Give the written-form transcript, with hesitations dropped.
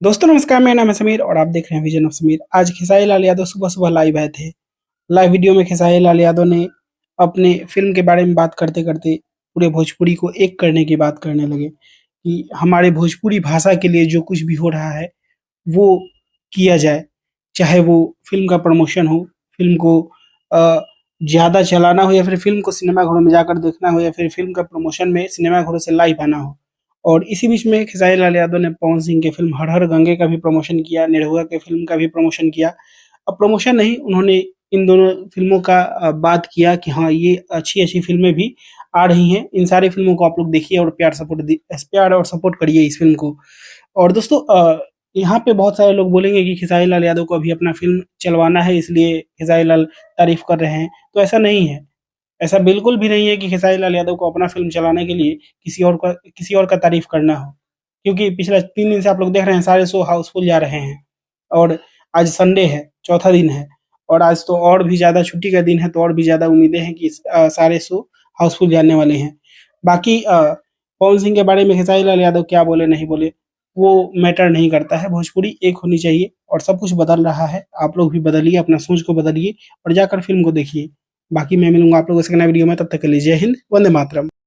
दोस्तों नमस्कार, मेरा नाम है समीर और आप देख रहे हैं विजन ऑफ समीर। आज खेसारी लाल यादव सुबह-सुबह लाइव आए थे। लाइव वीडियो में खेसारी लाल यादव ने अपने फ़िल्म के बारे में बात करते-करते पूरे भोजपुरी को एक करने की बात करने लगे कि हमारे भोजपुरी भाषा के लिए जो कुछ भी हो रहा है, वो किया जाए। चाहे वो फ़िल्म का प्रमोशन हो, फ़िल्म को अ, ज़्यादा चलाना हो या फिर फ़िल्म को सिनेमा घरों में जाकर देखना हो या फिर फ़िल्म का प्रमोशन में सिनेमा घरों से लाइव आना हो। और इसी बीच में खेसारी लाल यादव ने पवन सिंह की फ़िल्म हर हर गंगे का भी प्रमोशन किया, निरहुआ की फ़िल्म का भी प्रमोशन किया। प्रमोशन नहीं, उन्होंने इन दोनों फ़िल्मों का बात किया कि हाँ, ये अच्छी-अच्छी फ़िल्में भी आ रही हैं। इन सारी फ़िल्मों को आप लोग देखिए और प्यार और सपोर्ट करिए इस फ़िल्म को। और दोस्तों यहाँ पे बहुत सारे लोग बोलेंगे कि खेसारी लाल यादव को अभी अपना फ़िल्म चलवाना है, इसलिए खेसारी लाल तारीफ़ कर रहे हैं। तो ऐसा नहीं है। ऐसा बिल्कुल भी नहीं है कि खेसारी लाल यादव को अपना फ़िल्म चलाने के लिए किसी और का तारीफ़ करना हो। क्योंकि पिछले 3 दिन से आप लोग देख रहे हैं सारे शो हाउसफुल जा रहे हैं। और आज संडे है, चौथा दिन है और आज तो और भी ज़्यादा छुट्टी का दिन है, तो और भी ज़्यादा उम्मीदें हैं कि सारे शो हाउसफुल जाने वाले हैं। बाकी पवन सिंह के बारे में खेसारी लाल यादव क्या बोले, नहीं बोले, वो मैटर नहीं करता है। भोजपुरी एक होनी चाहिए और सब कुछ बदल रहा है। आप लोग भी बदलिए, अपना सोच को बदलिए और जाकर फ़िल्म को देखिए। बाकी मैं मिलूँगा आप लोगों से एक नए वीडियो में, तब तक के लिए जय हिंद, वंदे मातरम।